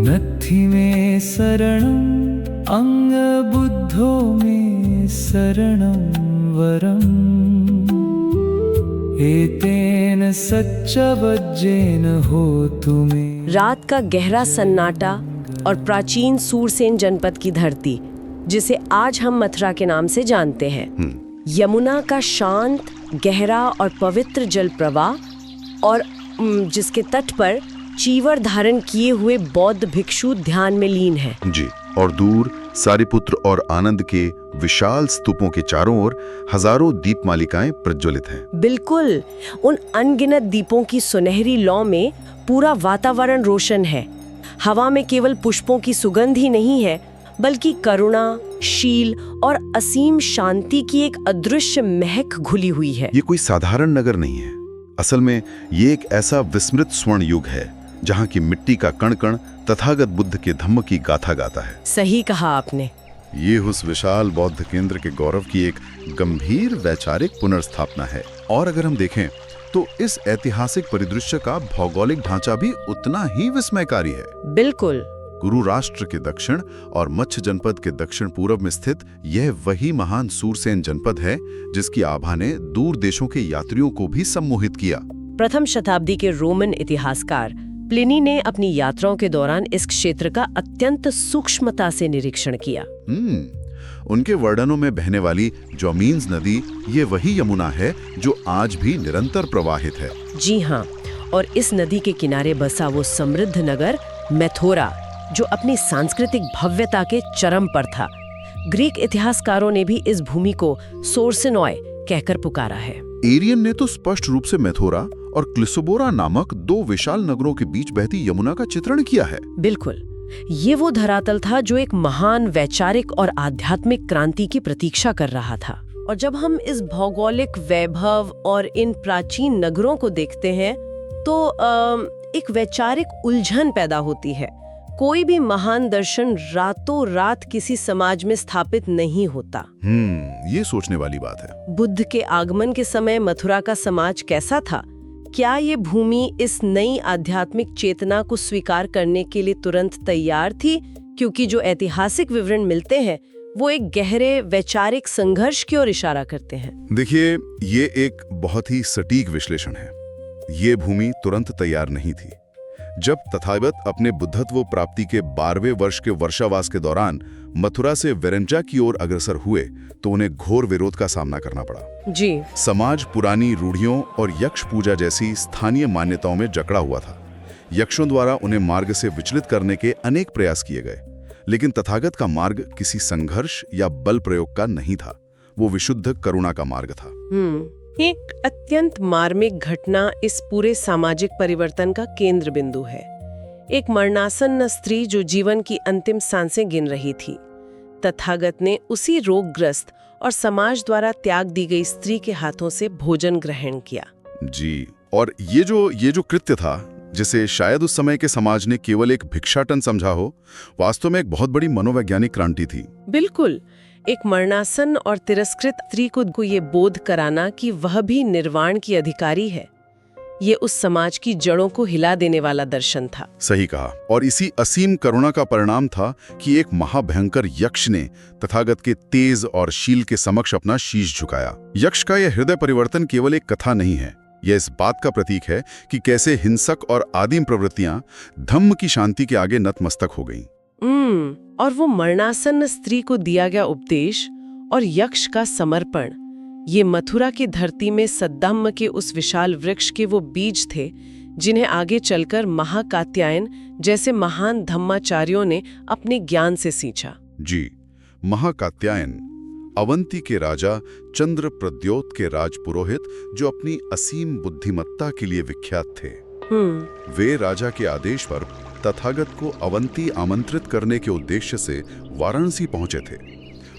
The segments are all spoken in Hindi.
नत्थि में शरणं अंगबुद्धो में शरणं वरम् एतेन सच्चवज्जेन होतु मे। रात का गहरा सन्नाटा और प्राचीन सूरसेन जनपद की धरती, जिसे आज हम मथुरा के नाम से जानते हैं। यमुना का शांत, गहरा और पवित्र जल प्रवाह और जिसके तट पर चीवर धारण किए हुए बौद्ध भिक्षु ध्यान में लीन है। जी, और दूर सारिपुत्र और आनंद के विशाल स्तूपों के चारों ओर हजारों दीप मालिकाएं प्रज्वलित हैं। बिल्कुल, उन अनगिनत दीपों की सुनहरी लौ में पूरा वातावरण रोशन है। हवा में केवल पुष्पों की सुगंध ही नहीं है, बल्कि करुणा, शील और असीम शांति की एक अदृश्य महक घुली हुई है। ये कोई साधारण नगर नहीं है। असल में ये एक ऐसा विस्मृत स्वर्ण युग है जहाँ की मिट्टी का कण कण तथागत बुद्ध के धम्म की गाथा गाता है। सही कहा आपने। ये उस विशाल बौद्ध केंद्र के गौरव की एक गंभीर वैचारिक पुनर्स्थापना है। और अगर हम देखें तो इस ऐतिहासिक परिदृश्य का भौगोलिक ढांचा भी उतना ही विस्मयकारी है। बिल्कुल। गुरु राष्ट्र के दक्षिण और मच्छ जनपद के दक्षिण पूर्व में स्थित यह वही महान सूरसेन जनपद है जिसकी आभा ने दूर देशों के यात्रियों को भी सम्मोहित किया। प्रथम शताब्दी के रोमन इतिहासकार प्लिनी ने अपनी यात्राओं के दौरान इस क्षेत्र का अत्यंत सूक्ष्मता से निरीक्षण किया। उनके वर्णनों में बहने वाली जोमीन्स नदी ये वही यमुना है जो आज भी निरंतर प्रवाहित है। जी हाँ, और इस नदी के किनारे बसा वो समृद्ध नगर मैथोरा, जो अपनी सांस्कृतिक भव्यता के चरम पर था। ग्रीक इतिहासकारों ने भी इस भूमि को सोर्सेनॉय कहकर पुकारा है। एरियन ने तो स्पष्ट रूप से मैथोरा और क्लिसोबोरा नामक दो विशाल नगरों के बीच बहती यमुना का चित्रण किया है। बिल्कुल, ये वो धरातल था जो एक महान वैचारिक और आध्यात्मिक क्रांति की प्रतीक्षा कर रहा था। और जब हम इस भौगोलिक वैभव और इन प्राचीन नगरों को देखते हैं तो एक वैचारिक उलझन पैदा होती है। कोई भी महान दर्शन रातों रात किसी समाज में स्थापित नहीं होता। ये सोचने वाली बात है। बुद्ध के आगमन के समय मथुरा का समाज कैसा था? क्या ये भूमि इस नई आध्यात्मिक चेतना को स्वीकार करने के लिए तुरंत तैयार थी? क्योंकि जो ऐतिहासिक विवरण मिलते हैं वो एक गहरे वैचारिक संघर्ष की ओर इशारा करते हैं। देखिए, ये एक बहुत ही सटीक विश्लेषण है। ये भूमि तुरंत तैयार नहीं थी। जब तथागत अपने बुद्धत्व प्राप्ति के 12वें वर्ष के वर्षावास के दौरान मथुरा से वेरेंजा की ओर अग्रसर हुए तो उन्हें घोर विरोध का सामना करना पड़ा। जी। समाज पुरानी रूढ़ियों और यक्ष पूजा जैसी स्थानीय मान्यताओं में जकड़ा हुआ था। यक्षों द्वारा उन्हें मार्ग से विचलित करने के अनेक प्रयास किए गए, लेकिन तथागत का मार्ग किसी संघर्ष या बल प्रयोग का नहीं था। वो विशुद्ध करुणा का मार्ग था। एक अत्यंत मार्मिक घटना इस पूरे सामाजिक परिवर्तन का केंद्र बिंदु है। एक मरणासन्न स्त्री जो जीवन की अंतिम सांसें गिन रही थी। तथागत ने उसी रोगग्रस्त और समाज द्वारा त्याग दी गई स्त्री के हाथों से भोजन ग्रहण किया। जी, और ये जो कृत्य था, जिसे शायद उस समय के समाज ने केवल एक भिक्षाटन समझा हो, वास्तव में एक बहुत बड़ी मनोवैज्ञानिक क्रांति थी। बिल्कुल, एक मरणासन और तिरस्कृत स्त्री को ये बोध कराना कि वह भी निर्वाण की अधिकारी है, ये उस समाज की जड़ों को हिला देने वाला दर्शन था। सही कहा। और इसी असीम करुणा का परिणाम था कि एक महाभयंकर यक्ष ने तथागत के तेज और शील के समक्ष अपना शीश झुकाया। यक्ष का यह हृदय परिवर्तन केवल एक कथा नहीं है, यह इस बात का प्रतीक है कि कैसे हिंसक और आदिम प्रवृत्तियां धम्म की शांति के आगे नतमस्तक हो गईं। और वो मरणासन्न स्त्री को दिया गया उपदेश और यक्ष का समर्पण, ये मथुरा की धरती में सद्धम्म के उस विशाल वृक्ष के वो बीज थे जिन्हें आगे चलकर महाकात्यायन जैसे महान धम्माचार्यों ने अपने ज्ञान से सींचा। जी, महाकात्यायन अवंती के राजा चंद्रप्रद्योत के राजपुरोहित, जो अपनी असीम बुद्धिमत्ता के लिए विख्यात थे। वे राजा के आदेश पर तथागत को अवंती आमंत्रित करने के उद्देश्य से वाराणसी पहुंचे थे,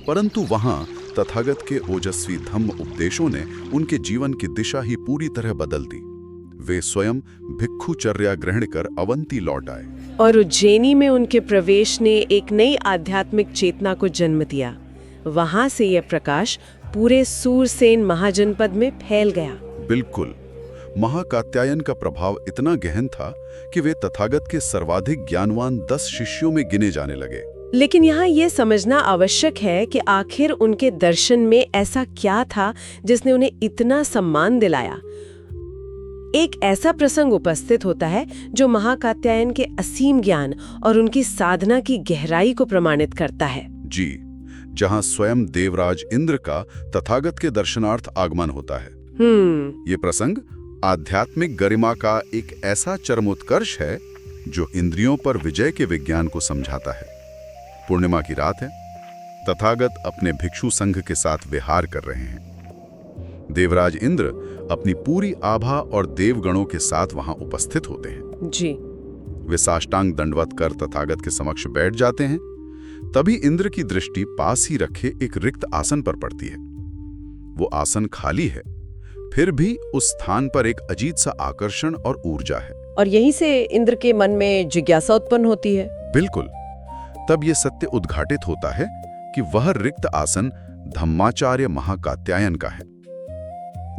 परंतु वहां तथागत के ओजस्वी धम्म उपदेशों ने उनके जीवन की दिशा ही पूरी तरह बदल दी। वे स्वयं भिक्षुचर्या ग्रहण कर अवंती लौट आए और उज्जैनी में उनके प्रवेश ने एक नई आध्यात्मिक चेतना को जन्म दिया। वहां से यह प्रकाश पूरे सूरसेन महाजनपद में फैल गया। बिल्कुल, महाकात्यायन का प्रभाव इतना गहन था कि वे तथागत के सर्वाधिक ज्ञानवान 10 शिष्यों में गिने जाने लगे। लेकिन यहाँ ये समझना आवश्यक है कि आखिर उनके दर्शन में ऐसा क्या था जिसने उन्हें इतना सम्मान दिलाया। एक ऐसा प्रसंग उपस्थित होता है जो महाकात्यायन के असीम ज्ञान और उनकी साधना की गहराई को प्रमाणित करता है। जी, जहां स्वयं देवराज इंद्र का तथागत के दर्शनार्थ आगमन होता है। ये प्रसंग आध्यात्मिक गरिमा का एक ऐसा चरमोत्कर्ष है जो इंद्रियों पर विजय के विज्ञान को समझाता है। पूर्णिमा की रात है, तथागत अपने भिक्षु संघ के साथ विहार कर रहे हैं। देवराज इंद्र अपनी पूरी आभा और देवगणों के साथ वहां उपस्थित होते हैं। जी। वे साष्टांग दंडवत कर तथागत के समक्ष बैठ जाते हैं। तभी इंद्र की दृष्टि पास ही रखे एक रिक्त आसन पर पड़ती है। वो आसन खाली है, फिर भी उस स्थान पर एक अजीब सा आकर्षण और ऊर्जा है। और यहीं से इंद्र के मन में जिज्ञासा उत्पन्न होती है। बिल्कुल। तब ये सत्य उद्घाटित होता है कि वह रिक्त आसन धम्माचार्य महाकात्यायन का है।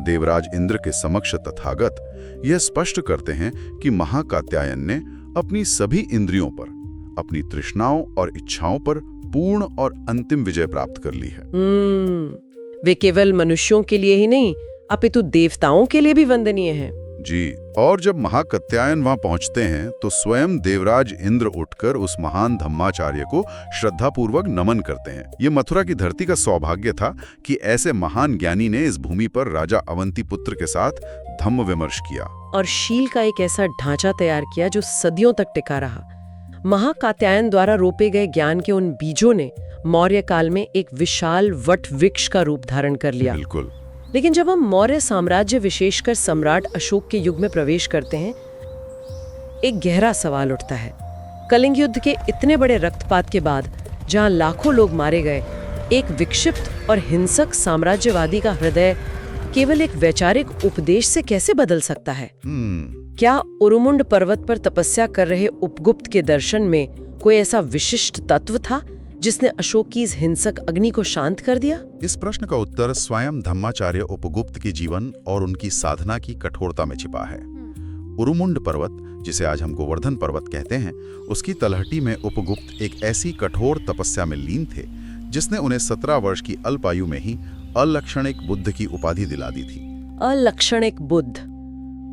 देवराज इंद्र के समक्ष तथागत यह स्पष्ट करते हैं कि महाकात्यायन ने अपनी सभी इंद्रियों पर, अपनी तृष्णाओं और इच्छाओं पर पूर्ण और अंतिम विजय प्राप्त कर ली है। वे केवल मनुष्यों के लिए ही नहीं अपितु देवताओं के लिए भी वंदनीय हैं। जी, और जब महाकात्यायन वहां पहुंचते हैं तो स्वयं देवराज इंद्र उठकर उस महान धम्माचार्य को श्रद्धापूर्वक नमन करते हैं। ये मथुरा की धरती का सौभाग्य था कि ऐसे महान ज्ञानी ने इस भूमि पर राजा अवंती पुत्र के साथ धम्म विमर्श किया और शील का एक ऐसा ढांचा तैयार किया जो सदियों तक टिका रहा। महाकात्यायन द्वारा रोपे गए ज्ञान के उन बीजों ने मौर्य काल में एक विशाल वट वृक्ष का रूप धारण कर लिया। बिल्कुल। लेकिन जब हम मौर्य साम्राज्य, विशेषकर सम्राट अशोक के युग में प्रवेश करते हैं, एक गहरा सवाल उठता है। कलिंग युद्ध के इतने बड़े रक्तपात के बाद, जहां लाखों लोग मारे गए, एक विक्षिप्त और हिंसक साम्राज्यवादी का हृदय केवल एक वैचारिक उपदेश से कैसे बदल सकता है? क्या उरुमुंड पर्वत पर तपस्या कर रहे उपगुप्त के दर्शन में कोई ऐसा विशिष्ट तत्व था जिसने अशोक की इस हिंसक अग्नि को शांत कर दिया? इस प्रश्न का उत्तर स्वयं धम्माचार्य उपगुप्त के जीवन और उनकी साधना की कठोरता में छिपा है। उरुमुंड पर्वत, जिसे आज हम गोवर्धन पर्वत कहते हैं, उसकी तलहटी में उपगुप्त एक ऐसी कठोर तपस्या में लीन थे जिसने उन्हें 17 वर्ष की अल्पायु में ही अलक्षणिक बुद्ध की उपाधि दिला दी थी। अलक्षणिक बुद्ध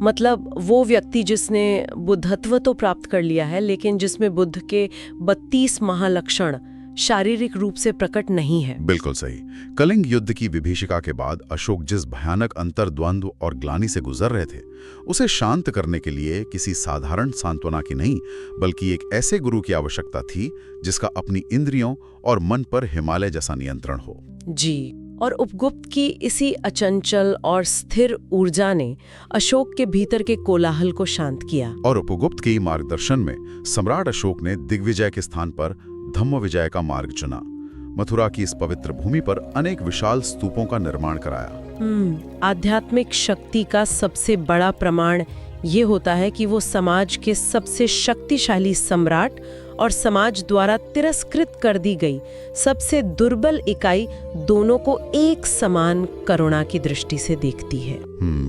मतलब वो व्यक्ति जिसने बुद्धत्व तो प्राप्त कर लिया है, लेकिन जिसमें बुद्ध के 32 महालक्षण शारीरिक रूप से प्रकट नहीं है। बिल्कुल सही। कलिंग युद्ध की विभीषिका के बाद अशोक जिस भयानक अंतर्द्वंद्व और ग्लानि से गुजर रहे थे, उसे शांत करने के लिए किसी साधारण सांत्वना की नहीं, बल्कि एक ऐसे गुरु की आवश्यकता थी जिसका अपनी इंद्रियों और मन पर हिमालय जैसा नियंत्रण हो। जी, और उपगुप्त की इसी अचंचल और स्थिर ऊर्जा ने अशोक के भीतर के कोलाहल को शांत किया। और उपगुप्त के मार्गदर्शन में सम्राट अशोक ने दिग्विजय के स्थान पर धम्म विजय का मार्ग चुना। मथुरा की इस पवित्र भूमि पर अनेक विशाल स्तूपों का निर्माण कराया। आध्यात्मिक शक्ति का सबसे बड़ा प्रमाण ये होता है कि वो समाज के सबसे शक्तिशाली सम्राट और समाज द्वारा तिरस्कृत कर दी गई सबसे दुर्बल इकाई दोनों को एक समान करुणा की दृष्टि से देखती है।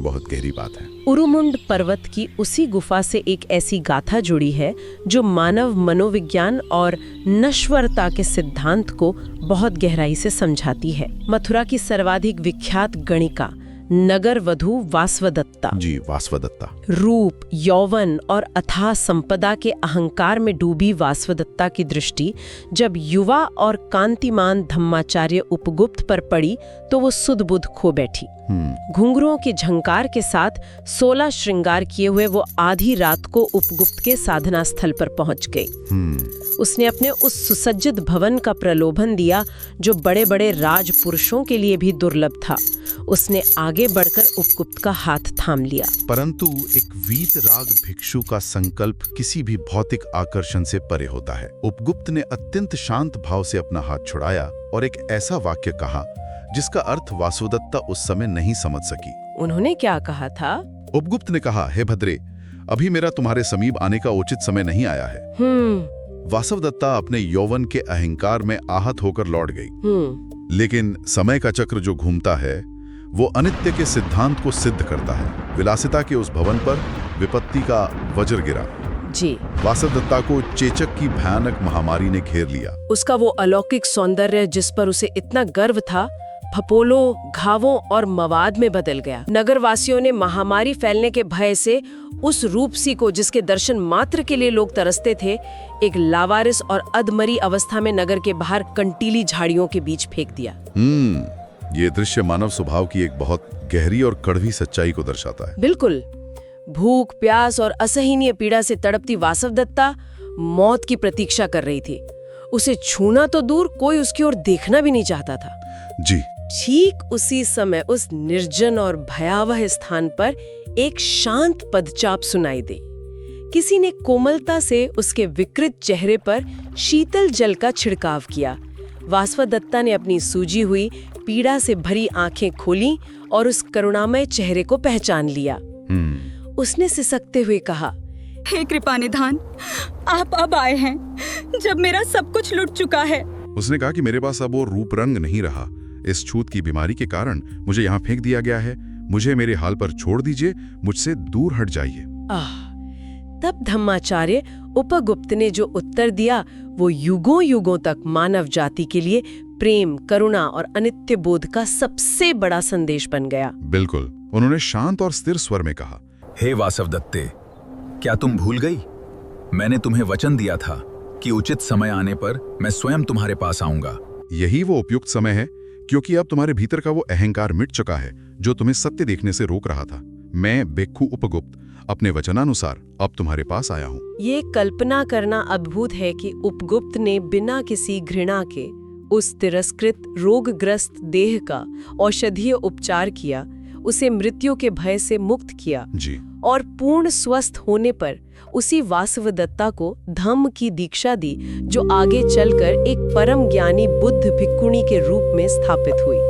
बहुत गहरी बात है। उरुमुंड पर्वत की उसी गुफा से एक ऐसी गाथा जुड़ी है जो मानव मनोविज्ञान और नश्वरता के सिद्धांत को बहुत गहराई से समझाती है। मथुरा की सर्वाधिक विख्यात गणिका नगर वधू वासवदत्ता, जी वासवदत्ता, रूप, यौवन और अथाह संपदा के अहंकार में डूबी वासवदत्ता की दृष्टि जब युवा और कांतिमान धम्माचार्य उपगुप्त पर पड़ी तो वो सुध-बुध खो बैठी। घुंघरुओं के झंकार के साथ 16 श्रृंगार किए हुए वो आधी रात को उपगुप्त के साधना स्थल पर पहुंच गई। उसने अपने उस सुसज्जित भवन का प्रलोभन दिया जो बड़े बड़े राजपुरुषों के लिए भी दुर्लभ था। उसने आगे बढ़कर उपगुप्त का हाथ थाम लिया। परंतु एक वीतराग भिक्षु का संकल्प किसी भी भौतिक आकर्षण से परे होता है। उपगुप्त ने अत्यंत शांत भाव से अपना हाथ छुड़ाया और एक ऐसा वाक्य कहा जिसका अर्थ वासुदत्ता उस समय नहीं समझ सकी। उन्होंने क्या कहा था? उपगुप्त ने कहा, हे भद्रे, अभी मेरा तुम्हारे समीप आने का उचित समय नहीं आया है। वासवदत्ता अपने यौवन के अहंकार में आहत होकर लौट गई। लेकिन समय का चक्र जो घूमता है वो अनित्य के सिद्धांत को सिद्ध करता है। विलासिता के उस भवन पर विपत्ति का वज्र गिरा। जी। वासवदत्ता को चेचक की भयानक महामारी ने घेर लिया। उसका वो अलौकिक सौंदर्य जिस पर उसे इतना गर्व था, फपोलों, घावों और मवाद में बदल गया। नगरवासियों ने महामारी फैलने के भय से उस रूपसी को, जिसके दर्शन मात्र के लिए लोग तरसते थे, एक लावारिस और अधमरी अवस्था में नगर के बाहर कंटीली झाड़ियों के बीच फेंक दिया। ये दृश्य मानव स्वभाव की एक बहुत गहरी और कड़वी सच्चाई को दर्शाता है। बिल्कुल। भूख, प्यास और असहनीय पीड़ा से तड़पती वासवदत्ता मौत की प्रतीक्षा कर रही थी। उसे छूना तो दूर, कोई उसकी ओर देखना भी नहीं चाहता था। जी। ठीक उसी समय उस निर्जन और भयावह स्थान पर एक शांत पदचाप सुनाई दी। किसी ने कोमलता से उसके विकृत चेहरे पर शीतल जल का छिड़काव किया। वासवदत्ता ने अपनी सूजी हुई, पीड़ा से भरी आंखें खोलीं और उस करुणामय चेहरे को पहचान लिया। उसने सिसकते हुए कहा, हे कृपानिधान, आप अब आए हैं जब मेरा सब कुछ लुट चुका है। उसने कहा कि मेरे पास अब वो रूप रंग नहीं रहा। इस छूत की बीमारी के कारण मुझे यहाँ फेंक दिया गया है। मुझे मेरे हाल पर छोड़ दीजिए, मुझसे दूर हट जाइए। तब धम्माचार्य उपगुप्त ने जो उत्तर दिया वो युगों युगों तक मानव जाति के लिए प्रेम, करुणा और अनित्य बोध का सबसे बड़ा संदेश बन गया। बिल्कुल। उन्होंने शांत और स्थिर स्वर में कहा, हे वासवदत्ते, क्या तुम भूल गई? मैंने तुम्हें वचन दिया था कि उचित समय आने पर मैं स्वयं तुम्हारे पास आऊंगा। यही वो उपयुक्त समय है, क्योंकि अब तुम्हारे भीतर का वो अहंकार मिट चुका है जो तुम्हें सत्य देखने से रोक रहा था। मैं भिक्षु उपगुप्त अपने वचनानुसार अब तुम्हारे पास आया हूँ। ये कल्पना करना अद्भुत है कि उपगुप्त ने बिना किसी घृणा के उस तिरस्कृत रोगग्रस्त देह का औषधीय उपचार किया, उसे मृत्यु के भय से मुक्त किया जी। और पूर्ण स्वस्थ होने पर उसी वासवदत्ता को धम्म की दीक्षा दी, जो आगे चलकर एक परम ज्ञानी बुद्ध भिक्खुणी के रूप में स्थापित हुई।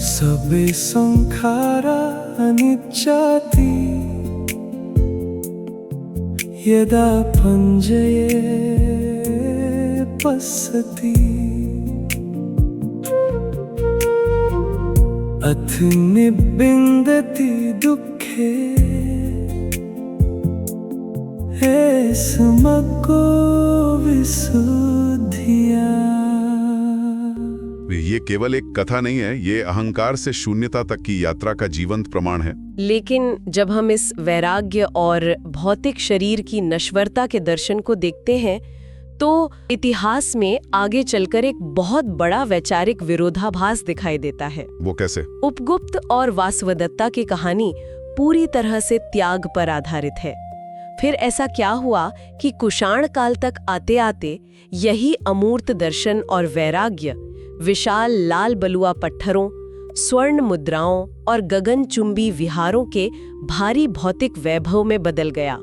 सबे संखारा अनिच्छाति यदा पञ्जये पश्यति अथ निबिन्दति दुःखे हे समको विशुद्धिया। ये केवल एक कथा नहीं है, ये अहंकार से शून्यता तक की यात्रा का जीवंत प्रमाण है। लेकिन जब हम इस वैराग्य और भौतिक शरीर की नश्वरता के दर्शन को देखते हैं तो इतिहास में आगे चलकर एक बहुत बड़ा वैचारिक विरोधाभास दिखाई देता है। वो कैसे? उपगुप्त और वासवदत्ता की कहानी पूरी तरह से त्याग पर आधारित है। फिर ऐसा क्या हुआ कि कुषाण काल तक आते आते यही अमूर्त दर्शन और वैराग्य विशाल लाल बलुआ पत्थरों, स्वर्ण मुद्राओं और गगनचुंबी विहारों के भारी भौतिक वैभव में बदल गया।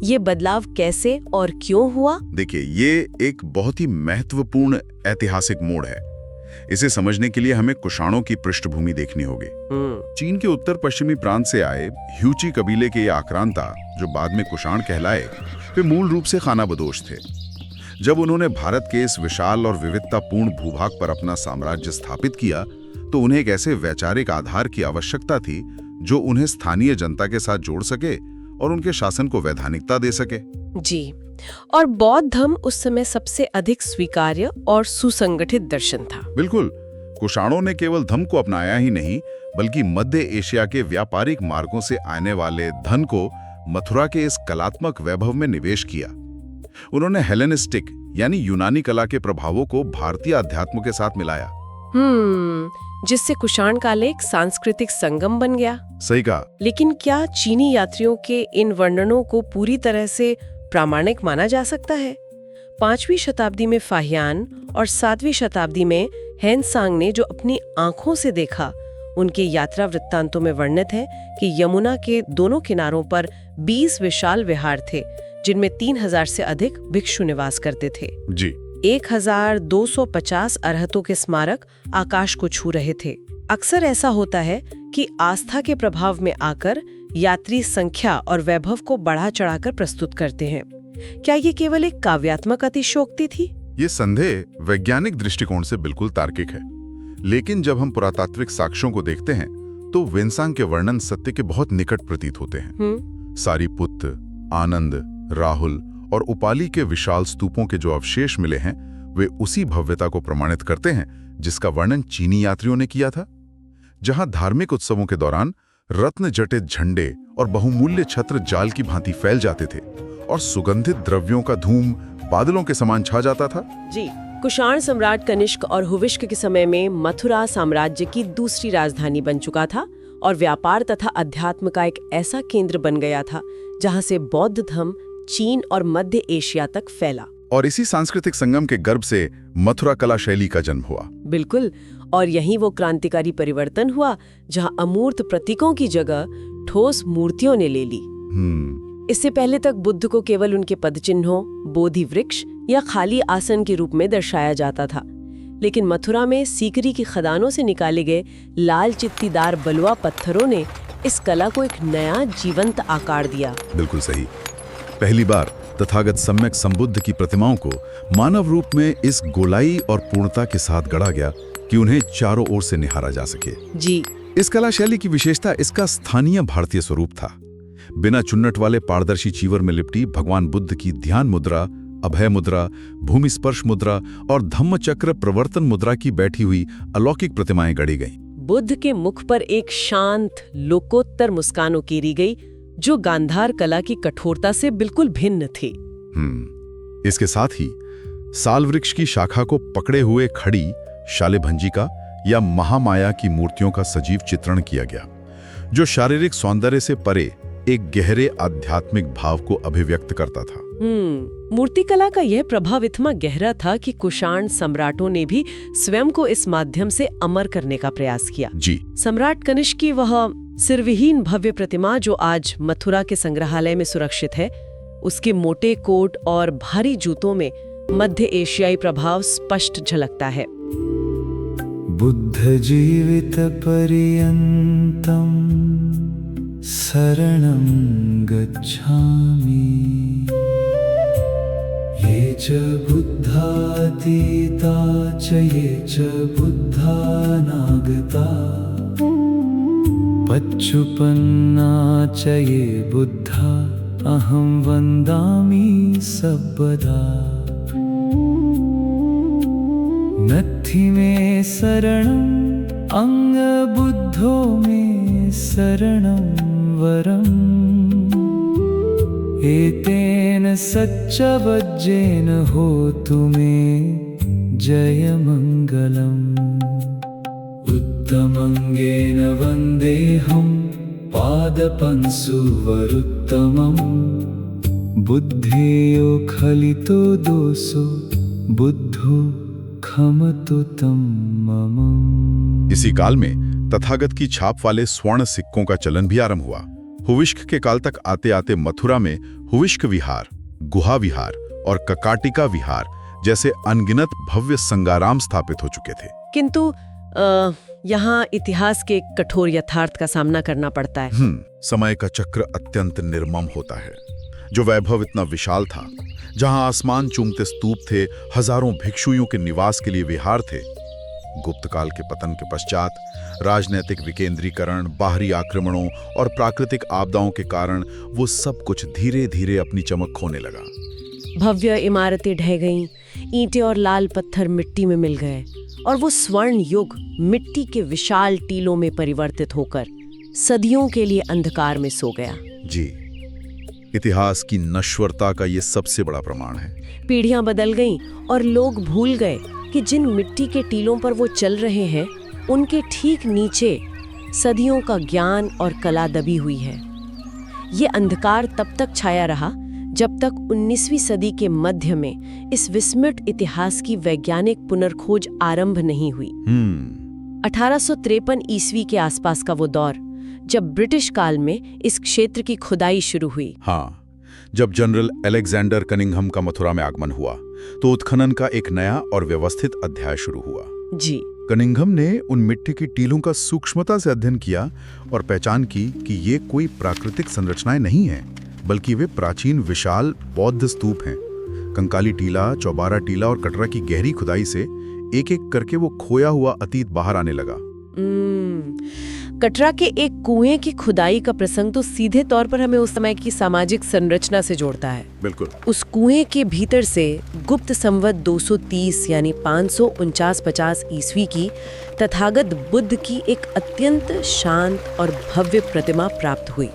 ये बदलाव कैसे और क्यों हुआ? देखिए, ये एक बहुत ही महत्वपूर्ण ऐतिहासिक मोड़ है। इसे समझने के लिए हमें कुषाणों की पृष्ठभूमि देखनी होगी। चीन के उत्तर पश्चिमी प्रांत से आए ह्यूची कबीले के ये आक्रांता, जो बाद में कुषाण कहलाए, वे मूल रूप से खानाबदोश थे। जब उन्होंने भारत के इस विशाल और विविधतापूर्ण भूभाग पर अपना साम्राज्य स्थापित किया तो उन्हें एक ऐसे वैचारिक आधार की आवश्यकता थी जो उन्हें स्थानीय जनता के साथ जोड़ सके और उनके शासन को वैधानिकता दे सके। जी, और बौद्ध धर्म उस समय सबसे अधिक स्वीकार्य और सुसंगठित दर्शन था। बिल्कुल। कुषाणों ने केवल धर्म को अपनाया ही नहीं, बल्कि मध्य एशिया के व्यापारिक मार्गों से आने वाले धन को मथुरा के इस कलात्मक वैभव में निवेश किया। उन्होंने हेलेनिस्टिक यानी यूनानी कला के प्रभावों को भारतीय अध्यात्म के साथ मिलाया। जिससे कुषाण काल एक सांस्कृतिक संगम बन गया। सही कहा। लेकिन क्या चीनी यात्रियों के इन वर्णनों को पूरी तरह से प्रामाणिक माना जा सकता है? 5वीं शताब्दी में फाहियान और 7वीं शताब्दी में हेनसांग ने जो अपनी आंखों से देखा, उनके यात्रा वृत्तांतों में वर्णित है कि यमुना के दोनों किनारों पर 20 विशाल विहार थे जिनमें 3000 से अधिक भिक्षु निवास करते थे। जी। 1250 अरहतों के स्मारक आकाश को छू रहे थे। अक्सर ऐसा होता है कि आस्था के प्रभाव में आकर यात्री संख्या और वैभव को बढ़ा चढ़ाकर प्रस्तुत करते हैं। क्या ये केवल एक काव्यात्मक अतिशयोक्ति थी? ये संदेह वैज्ञानिक दृष्टिकोण से बिल्कुल तार्किक है, लेकिन जब हम पुरातात्विक साक्ष्यों को देखते हैं तो वेन्सांग के वर्णन सत्य के बहुत निकट प्रतीत होते हैं। सारीपुत्त, आनंद, राहुल और उपाली के विशाल स्तूपों के जो अवशेष मिले हैं वे उसी भव्यता को प्रमाणित करते हैं जिसका वर्णन चीनी यात्रियों ने किया था। जहां धार्मिक उत्सवों के दौरान रत्न जटित झंडे और बहुमूल्य छत्र जाल की भांति फैल जाते थे और सुगंधित द्रव्यों का धूम बादलों के समान छा जाता था। जी, कुषाण सम्राट कनिष्क और हुविष्क के समय में मथुरा साम्राज्य की दूसरी राजधानी बन चुका था और व्यापार तथा अध्यात्म का एक ऐसा केंद्र बन गया था जहां से बौद्ध धर्म चीन और मध्य एशिया तक फैला। और इसी सांस्कृतिक संगम के गर्भ से मथुरा कला शैली का जन्म हुआ। बिल्कुल, और यहीं वो क्रांतिकारी परिवर्तन हुआ जहां अमूर्त प्रतीकों की जगह ठोस मूर्तियों ने ले ली। इससे पहले तक बुद्ध को केवल उनके पदचिन्हों, बोधि वृक्ष या खाली आसन के रूप में दर्शाया जाता था, लेकिन मथुरा में सीकरी की खदानों से निकाले गए लाल चित्तीदार बलुआ पत्थरों ने इस कला को एक नया जीवंत आकार दिया। बिल्कुल सही। पहली बार तथागत सम्यक संबुद्ध की प्रतिमाओं को मानव रूप में इस गोलाई और पूर्णता के साथ गढ़ा गया कि उन्हें चारों ओर से निहारा जा सके। जी, इस कला शैली की विशेषता इसका स्थानीय भारतीय स्वरूप था। बिना चुन्नट वाले पारदर्शी चीवर में लिपटी भगवान बुद्ध की ध्यान मुद्रा, अभय मुद्रा, भूमि स्पर्श मुद्रा और धम्मचक्र प्रवर्तन मुद्रा की बैठी हुई अलौकिक प्रतिमाएं गढ़ी गईं। बुद्ध के मुख पर एक शांत लोकोत्तर मुस्कान उकेरी गई जो गांधार कला की कठोरता से बिल्कुल भिन्न थी। इसके साथ ही साल वृक्ष की शाखा को पकड़े हुए खड़ी शालिभंजिका या महामाया की मूर्तियों का सजीव चित्रण किया गया, जो शारीरिक सौंदर्य से परे एक गहरे आध्यात्मिक भाव को अभिव्यक्त करता था। मूर्तिकला का यह प्रभाव इतना गहरा था कि कुषाण सम्राटों ने भी स्वयं को इस माध्यम से अमर करने का प्रयास किया। जी, सम्राट कनिष्क की वह सिरविहीन भव्य प्रतिमा जो आज मथुरा के संग्रहालय में सुरक्षित है, उसके मोटे कोट और भारी जूतों में मध्य एशियाई प्रभाव स्पष्ट झलकता है। बुद्ध जीवित पर्यंतम शरणं गच्छामि, ये च बुद्धातीता च ये च बुद्धानागता, पच्चुपन्ना च ये बुद्धा अहं वन्दामि सर्वदा। नत्थि मे शरणं अंगबुद्धो मे शरणं वरम्, एतेन सच्चवज्जेन होतु मे जयमङ्गलम्। उत्तमङ्गेन वन्देऽहं पादपंसु वरुत्तमम्, बुद्धेयो खलितो दोषो बुद्धो खमतु तं मम। इसी काल में तथागत की छाप वाले स्वर्ण सिक्कों का चलन भी आरंभ हुआ। हुविष्क के काल तक आते आते मथुरा में हुविष्क विहार, गुहा विहार और ककाटिका विहार जैसे अनगिनत भव्य संगाराम स्थापित हो चुके थे। किंतु यहाँ इतिहास के कठोर यथार्थ का सामना करना पड़ता है। समय का चक्र अत्यंत निर्मम होता है। जो वैभव इतना विशाल था, जहां आसमान चूमते स्तूप थे, हजारों भिक्षुओं के निवास के लिए विहार थे, गुप्त काल के पतन के पश्चात राजनैतिक विकेंद्रीकरण, बाहरी आक्रमणों और प्राकृतिक आपदाओं के कारण वो सब कुछ धीरे धीरे अपनी चमक खोने लगा। भव्य इमारतें ढह गईं, ईंटें और लाल पत्थर मिट्टी में मिल गए और वो स्वर्ण युग मिट्टी के विशाल टीलों में परिवर्तित होकर सदियों के लिए अंधकार में सो गया। जी, इतिहास की नश्वरता का ये सबसे बड़ा प्रमाण है। पीढ़ियां बदल गईं और लोग भूल गए कि जिन मिट्टी के टीलों पर वो चल रहे हैं उनके ठीक नीचे सदियों का ज्ञान और कला दबी हुई है। ये अंधकार तब तक छाया रहा जब तक 19वीं सदी के मध्य में इस विस्मृत इतिहास की वैज्ञानिक पुनर्खोज आरंभ नहीं हुई। 1853 ईस्वी के आसपास का वो दौर, जब ब्रिटिश काल में इस क्षेत्र की खुदाई शुरू हुई। हाँ, जब जनरल अलेक्जेंडर कनिंघम का मथुरा में आगमन हुआ तो उत्खनन का एक नया और व्यवस्थित अध्याय शुरू हुआ। जी। कनिंघम ने उन मिट्टी की टीलों का सूक्ष्मता से अध्ययन किया और पहचान की कि ये कोई प्राकृतिक संरचनाएं नहीं हैं, बल्कि वे प्राचीन विशाल बौद्ध स्तूप हैं। कंकाली टीला, चौबारा टीला और कटरा की गहरी खुदाई से एक एक करके वो खोया हुआ अतीत बाहर आने लगा। कटरा के एक कुएं की खुदाई का प्रसंग तो सीधे तौर पर हमें उस समय की सामाजिक संरचना से जोड़ता है। बिल्कुल। उस कुएं के भीतर से गुप्त संवत 230 यानी 549-50 ईस्वी की तथागत बुद्ध की एक अत्यंत शांत और भव्य प्रतिमा प्राप्त हुई।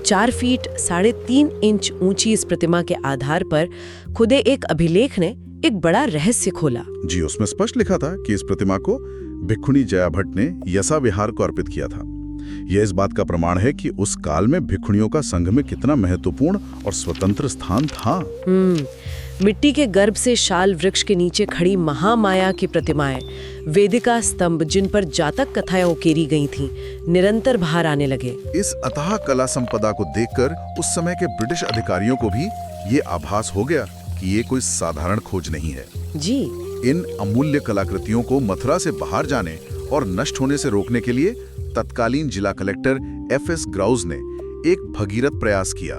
4 फीट 3.5 इंच ऊंची इस प्रतिमा के आधार पर खुदे एक अभिलेख ने एक बड़ा रहस्य खोला। जी, उसमें स्पष्ट लिखा था कि इस प्रतिमा को भिक्षुणी जया भट्ट ने यसा विहार को अर्पित किया था। यह इस बात का प्रमाण है कि उस काल में भिक्षुणियों का संघ में कितना महत्वपूर्ण और स्वतंत्र स्थान था। मिट्टी के गर्भ से शाल वृक्ष के नीचे खड़ी महामाया की प्रतिमाएं, वेदिका स्तंभ जिन पर जातक कथाएं उकेरी गई थीं, निरंतर बाहर आने लगे। इस अथाह कला संपदा को देखकर उस समय के ब्रिटिश अधिकारियों को भी ये आभास हो गया कि ये कोई साधारण खोज नहीं है। जी। इन अमूल्य कलाकृतियों को मथुरा से बाहर जाने और नष्ट होने से रोकने के लिए तत्कालीन जिला कलेक्टर एफ.एस. ग्राउज ने एक भगीरथ प्रयास किया।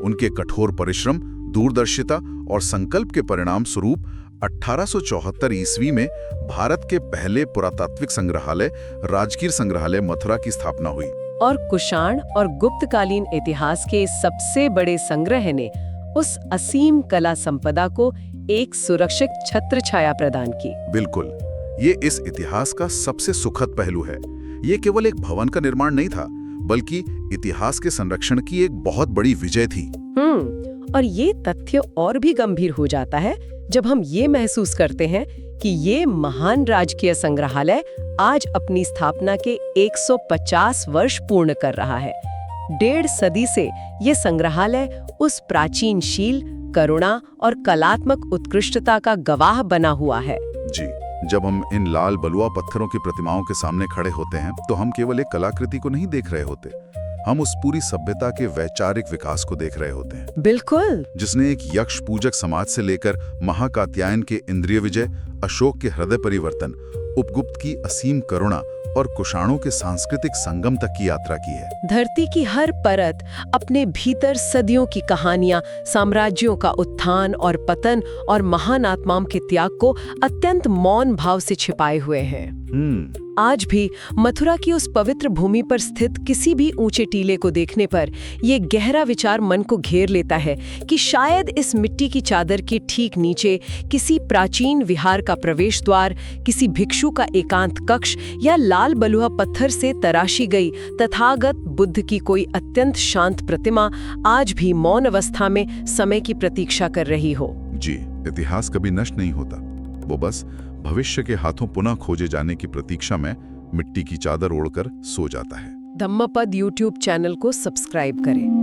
उनके कठोर परिश्रम, दूरदर्शिता और संकल्प के परिणाम स्वरूप 1874 ईस्वी में भारत के पहले पुरातात्विक संग्रहालय राजगीर संग्रहालय मथुरा की स्थापना हुई। और कुषाण और गुप्तकालीन इतिहास के सबसे बड़े संग्रह ने उस असीम कला संपदा को एक सुरक्षित छत्र छाया प्रदान की। बिल्कुल, ये इस इतिहास का सबसे सुखद पहलू है। ये केवल एक भवन का निर्माण नहीं था, बल्कि इतिहास के संरक्षण की एक बहुत बड़ी विजय थी। और ये तथ्य और भी गंभीर हो जाता है जब हम ये महसूस करते हैं कि ये महान राजकीय संग्रहालय आज अपनी स्थापना के 150 वर्ष पूर्ण कर रहा है। 1.5 सदी से ये संग्रहालय उस प्राचीन शील, करुणा और कलात्मक उत्कृष्टता का गवाह बना हुआ है। जी, जब हम इन लाल बलुआ पत्थरों की प्रतिमाओं के सामने खड़े होते हैं तो हम केवल एक कलाकृति को नहीं देख रहे होते, हम उस पूरी सभ्यता के वैचारिक विकास को देख रहे होते हैं। बिल्कुल। जिसने एक यक्ष पूजक समाज से लेकर महाकात्यायन के इंद्रिय विजय, अशोक के हृदय परिवर्तन, उपगुप्त की असीम करुणा और कुषाणों के सांस्कृतिक संगम तक की यात्रा की है। धरती की हर परत अपने भीतर सदियों की कहानियां, साम्राज्यों का उत्थान और पतन और महान आत्माओं के त्याग को अत्यंत मौन भाव से छिपाए हुए हैं। आज भी मथुरा की उस पवित्र भूमि पर स्थित किसी भी ऊंचे टीले को देखने पर यह गहरा विचार मन को घेर लेता है कि शायद इस मिट्टी की चादर के ठीक नीचे किसी प्राचीन विहार का प्रवेश द्वार, किसी भिक्षु का एकांत कक्ष या लाल बलुआ पत्थर से तराशी गई तथागत बुद्ध की कोई अत्यंत शांत प्रतिमा आज भी मौन अवस्था में समय की प्रतीक्षा कर रही हो। जी, इतिहास कभी नष्ट नहीं होता, वो बस भविष्य के हाथों पुनः खोजे जाने की प्रतीक्षा में मिट्टी की चादर ओढ़कर सो जाता है। धम्मपद YouTube चैनल को सब्सक्राइब करें।